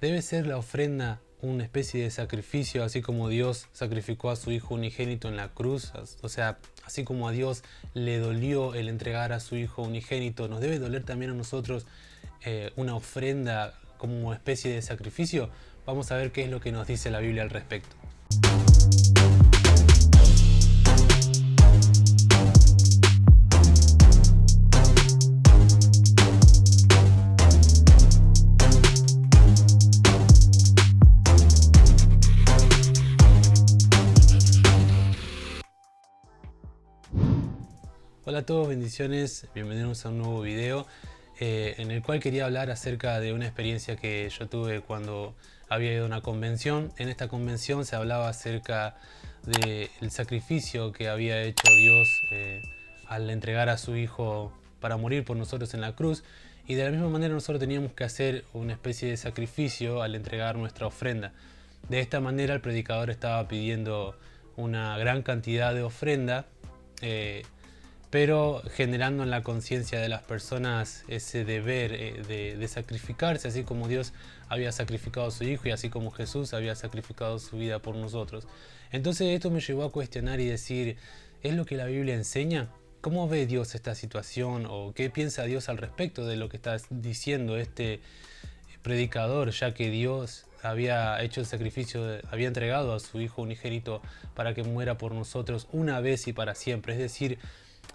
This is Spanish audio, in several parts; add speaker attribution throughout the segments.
Speaker 1: ¿Debe ser la ofrenda una especie de sacrificio, así como Dios sacrificó a su Hijo unigénito en la cruz? O sea, así como a Dios le dolió el entregar a su Hijo unigénito, ¿nos debe doler también a nosotros una ofrenda como especie de sacrificio? Vamos a ver qué es lo que nos dice la Biblia al respecto. Hola a todos, bendiciones, bienvenidos a un nuevo video en el cual quería hablar acerca de una experiencia que yo tuve cuando había ido a una convención. En esta convención se hablaba acerca del sacrificio que había hecho Dios al entregar a su Hijo para morir por nosotros en la cruz, y de la misma manera nosotros teníamos que hacer una especie de sacrificio al entregar nuestra ofrenda. De esta manera el predicador estaba pidiendo una gran cantidad de ofrenda, pero generando en la conciencia de las personas ese deber de sacrificarse, así como Dios había sacrificado a su Hijo y así como Jesús había sacrificado su vida por nosotros. Entonces esto me llevó a cuestionar y decir, ¿es lo que la Biblia enseña? ¿Cómo ve Dios esta situación? ¿O qué piensa Dios al respecto de lo que está diciendo este predicador, ya que Dios había hecho el sacrificio, había entregado a su Hijo unigénito para que muera por nosotros una vez y para siempre? Es decir,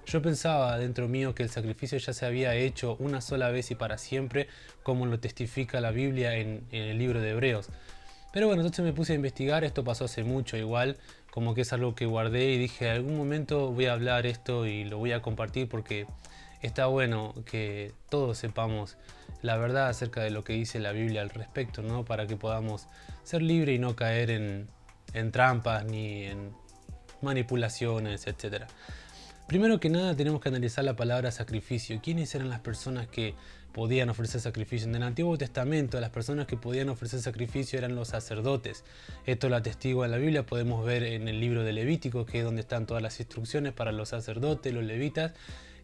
Speaker 1: yo pensaba dentro mío que el sacrificio ya se había hecho una sola vez y para siempre, como lo testifica la Biblia en el libro de Hebreos. Pero bueno, entonces me puse a investigar, esto pasó hace mucho igual, como que es algo que guardé y dije, en algún momento voy a hablar esto y lo voy a compartir porque está bueno que todos sepamos la verdad acerca de lo que dice la Biblia al respecto, ¿no? Para que podamos ser libres y no caer en trampas ni en manipulaciones, etcétera. Primero que nada tenemos que analizar la palabra sacrificio. ¿Quiénes eran las personas que podían ofrecer sacrificio? En el Antiguo Testamento las personas que podían ofrecer sacrificio eran los sacerdotes. Esto lo atestigua en la Biblia, podemos ver en el libro de Levítico, que es donde están todas las instrucciones para los sacerdotes, los levitas,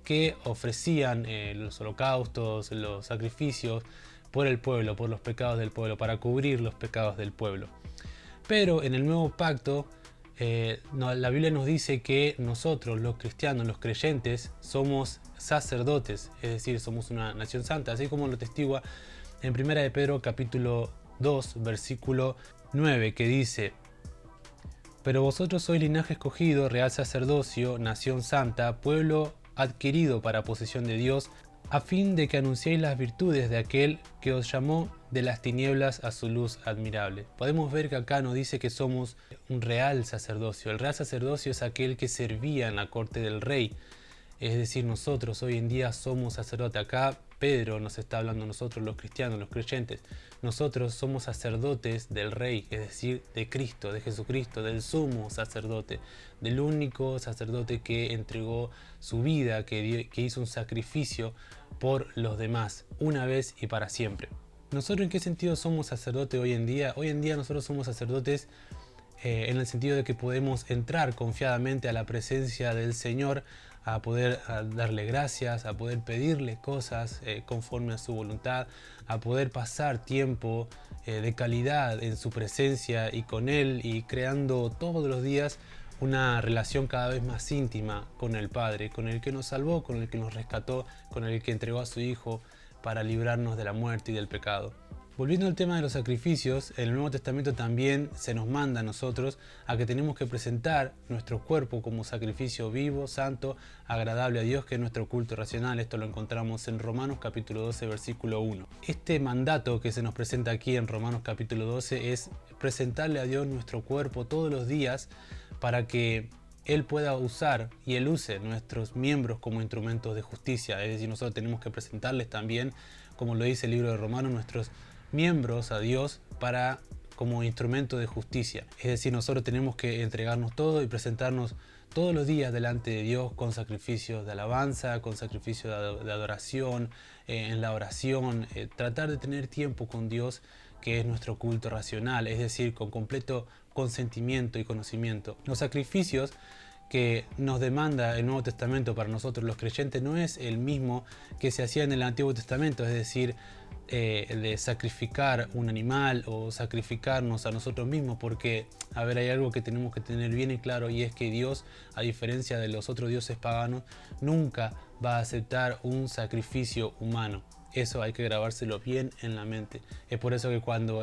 Speaker 1: que ofrecían los holocaustos, los sacrificios por el pueblo, por los pecados del pueblo, para cubrir los pecados del pueblo. Pero en el nuevo pacto, la Biblia nos dice que nosotros, los cristianos, los creyentes, somos sacerdotes, es decir, somos una nación santa, así como lo testigua en 1 de Pedro capítulo 2, versículo 9, que dice: pero vosotros sois linaje escogido, real sacerdocio, nación santa, pueblo adquirido para posesión de Dios, a fin de que anunciéis las virtudes de aquel que os llamó de las tinieblas a su luz admirable. Podemos ver que acá nos dice que somos un real sacerdocio. El real sacerdocio es aquel que servía en la corte del rey. Es decir, nosotros hoy en día somos sacerdotes. Acá Pedro nos está hablando a nosotros, los cristianos, los creyentes. Nosotros somos sacerdotes del Rey, es decir, de Cristo, de Jesucristo, del sumo sacerdote, del único sacerdote que entregó su vida, que hizo un sacrificio por los demás, una vez y para siempre. ¿Nosotros en qué sentido somos sacerdotes hoy en día? Hoy en día nosotros somos sacerdotes en el sentido de que podemos entrar confiadamente a la presencia del Señor, a poder darle gracias, a poder pedirle cosas conforme a su voluntad, a poder pasar tiempo de calidad en su presencia y con Él, y creando todos los días una relación cada vez más íntima con el Padre, con el que nos salvó, con el que nos rescató, con el que entregó a su Hijo para librarnos de la muerte y del pecado. Volviendo al tema de los sacrificios, en el Nuevo Testamento también se nos manda a nosotros a que tenemos que presentar nuestro cuerpo como sacrificio vivo, santo, agradable a Dios, que es nuestro culto racional. Esto lo encontramos en Romanos capítulo 12, versículo 1. Este mandato que se nos presenta aquí en Romanos capítulo 12 es presentarle a Dios nuestro cuerpo todos los días para que Él pueda usar y Él use nuestros miembros como instrumentos de justicia. Es decir, nosotros tenemos que presentarles también, como lo dice el libro de Romanos, nuestros miembros a Dios como instrumento de justicia. Es decir, nosotros tenemos que entregarnos todo y presentarnos todos los días delante de Dios con sacrificios de alabanza, con sacrificios de adoración, en la oración, tratar de tener tiempo con Dios, que es nuestro culto racional, es decir, con completo consentimiento y conocimiento. Los sacrificios que nos demanda el Nuevo Testamento para nosotros los creyentes no es el mismo que se hacía en el Antiguo Testamento, es decir, de sacrificar un animal o sacrificarnos a nosotros mismos, porque, a ver, hay algo que tenemos que tener bien en claro, y es que Dios, a diferencia de los otros dioses paganos, nunca va a aceptar un sacrificio humano. Eso hay que grabárselo bien en la mente. Es por eso que cuando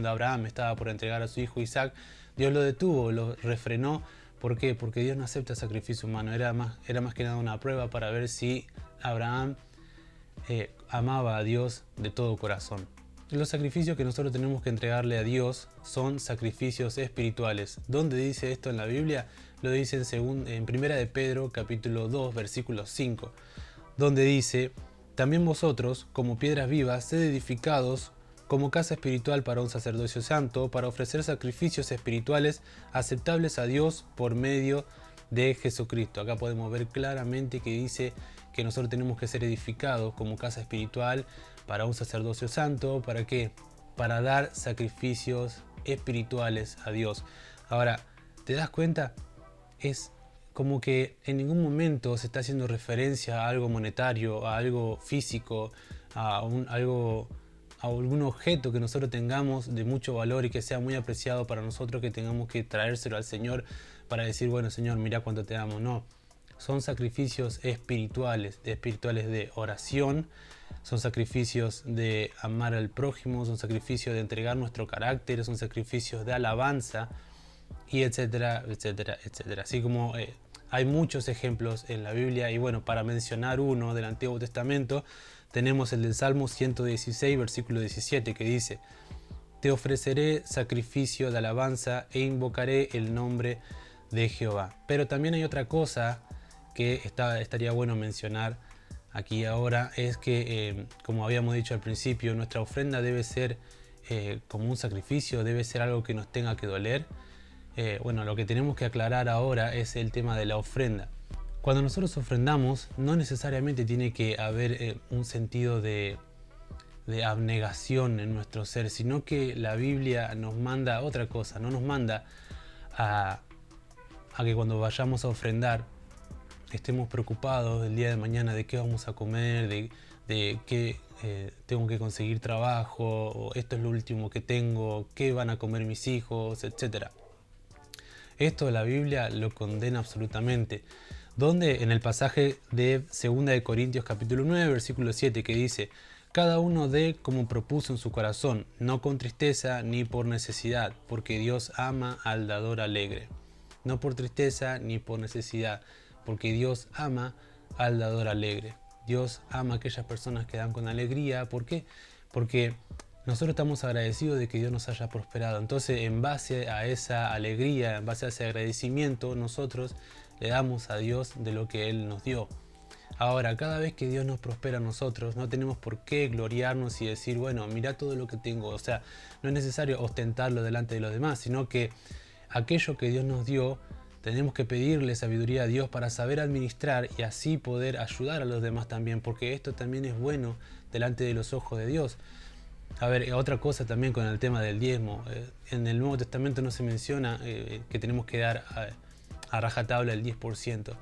Speaker 1: Abraham estaba por entregar a su hijo Isaac, Dios lo detuvo, lo refrenó. ¿Por qué? Porque Dios no acepta sacrificio humano. Era más que nada una prueba para ver si Abraham amaba a Dios de todo corazón. Los sacrificios que nosotros tenemos que entregarle a Dios son sacrificios espirituales. ¿Dónde dice esto en la Biblia? Lo dice en Primera de Pedro, capítulo 2, versículo 5, donde dice: también vosotros, como piedras vivas, sed edificados como casa espiritual para un sacerdocio santo, para ofrecer sacrificios espirituales aceptables a Dios por medio de Jesucristo. Acá podemos ver claramente que dice que nosotros tenemos que ser edificados como casa espiritual para un sacerdocio santo. ¿Para qué? Para dar sacrificios espirituales a Dios. Ahora, ¿te das cuenta? Es como que en ningún momento se está haciendo referencia a algo monetario, a algo físico, a algún objeto que nosotros tengamos de mucho valor y que sea muy apreciado para nosotros, que tengamos que traérselo al Señor para decir: bueno, Señor, mira cuánto te amo. No, son sacrificios espirituales de oración, son sacrificios de amar al prójimo, son sacrificios de entregar nuestro carácter, son sacrificios de alabanza, y etcétera, etcétera, etcétera. Así como hay muchos ejemplos en la Biblia, y bueno, para mencionar uno del Antiguo Testamento, tenemos el del Salmo 116, versículo 17, que dice: te ofreceré sacrificio de alabanza e invocaré el nombre de Jehová. Pero también hay otra cosa que estaría bueno mencionar aquí ahora, es que, como habíamos dicho al principio, nuestra ofrenda debe ser como un sacrificio, debe ser algo que nos tenga que doler. Bueno, lo que tenemos que aclarar ahora es el tema de la ofrenda. Cuando nosotros ofrendamos, no necesariamente tiene que haber un sentido de abnegación en nuestro ser, sino que la Biblia nos manda otra cosa. No nos manda a que cuando vayamos a ofrendar estemos preocupados del día de mañana, de qué vamos a comer, de qué tengo que conseguir trabajo, o esto es lo último que tengo, qué van a comer mis hijos, etc. Esto la Biblia lo condena absolutamente. Donde en el pasaje de 2 de Corintios capítulo 9, versículo 7, que dice: cada uno dé como propuso en su corazón, no con tristeza ni por necesidad, porque Dios ama al dador alegre. No por tristeza ni por necesidad, porque Dios ama al dador alegre. Dios ama a aquellas personas que dan con alegría. ¿Por qué? Porque nosotros estamos agradecidos de que Dios nos haya prosperado. Entonces, en base a esa alegría, en base a ese agradecimiento, nosotros le damos a Dios de lo que Él nos dio. Ahora, cada vez que Dios nos prospera a nosotros, no tenemos por qué gloriarnos y decir: bueno, mira todo lo que tengo. O sea, no es necesario ostentarlo delante de los demás, sino que aquello que Dios nos dio, tenemos que pedirle sabiduría a Dios para saber administrar y así poder ayudar a los demás también, porque esto también es bueno delante de los ojos de Dios. A ver, otra cosa también con el tema del diezmo. En el Nuevo Testamento no se menciona que tenemos que dar a rajatabla el 10%,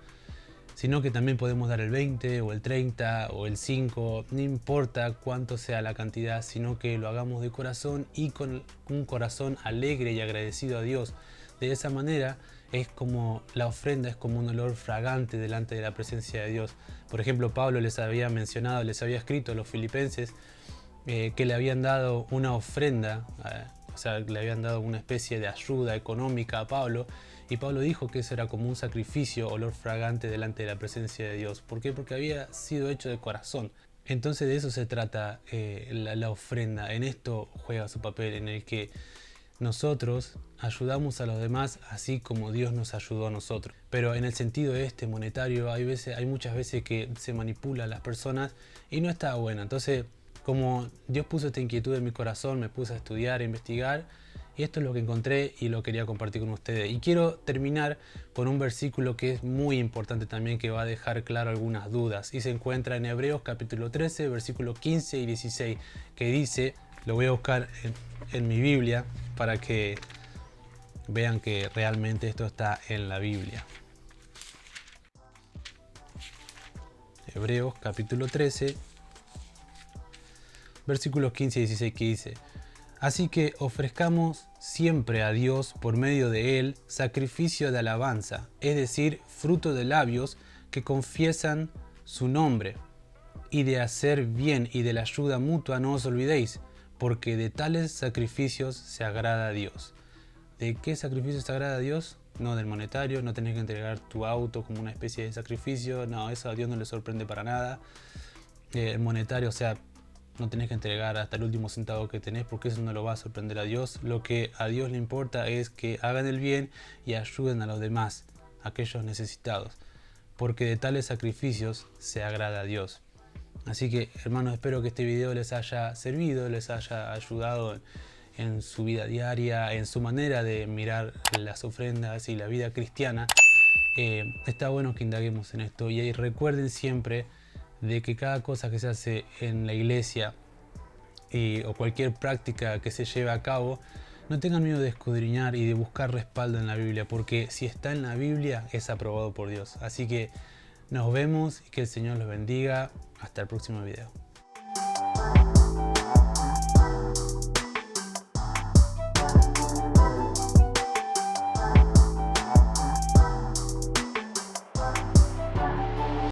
Speaker 1: sino que también podemos dar el 20 o el 30 o el 5, no importa cuánto sea la cantidad, sino que lo hagamos de corazón y con un corazón alegre y agradecido a Dios. De esa manera es como la ofrenda es como un olor fragante delante de la presencia de Dios. Por ejemplo, Pablo les había escrito a los filipenses que le habían dado una ofrenda, o sea, le habían dado una especie de ayuda económica a Pablo, y Pablo dijo que eso era como un sacrificio, olor fragante delante de la presencia de Dios. ¿Por qué? Porque había sido hecho de corazón. Entonces de eso se trata la ofrenda. En esto juega su papel, en el que nosotros ayudamos a los demás así como Dios nos ayudó a nosotros. Pero en el sentido monetario, hay muchas veces que se manipula a las personas y no está bueno. Entonces, como Dios puso esta inquietud en mi corazón, me puse a estudiar, a investigar, y esto es lo que encontré y lo quería compartir con ustedes. Y quiero terminar con un versículo que es muy importante también, que va a dejar claro algunas dudas. Y se encuentra en Hebreos capítulo 13, versículos 15 y 16, que dice, lo voy a buscar en mi Biblia para que vean que realmente esto está en la Biblia. Hebreos capítulo 13, versículos 15 y 16, que dice: Así que ofrezcamos siempre a Dios por medio de Él sacrificio de alabanza, es decir, fruto de labios que confiesan su nombre. Y de hacer bien y de la ayuda mutua no os olvidéis, porque de tales sacrificios se agrada a Dios. ¿De qué sacrificio se agrada a Dios? No del monetario, no tenés que entregar tu auto como una especie de sacrificio, no, eso a Dios no le sorprende para nada. El monetario, o sea, no tenés que entregar hasta el último centavo que tenés, porque eso no lo va a sorprender a Dios. Lo que a Dios le importa es que hagan el bien y ayuden a los demás, a aquellos necesitados, porque de tales sacrificios se agrada a Dios. Así que, hermanos, espero que este video les haya servido, les haya ayudado en su vida diaria, en su manera de mirar las ofrendas y la vida cristiana. Está bueno que indaguemos en esto, y recuerden siempre de que cada cosa que se hace en la iglesia o cualquier práctica que se lleve a cabo, no tengan miedo de escudriñar y de buscar respaldo en la Biblia, porque si está en la Biblia es aprobado por Dios. Así que nos vemos y que el Señor los bendiga. Hasta el próximo video.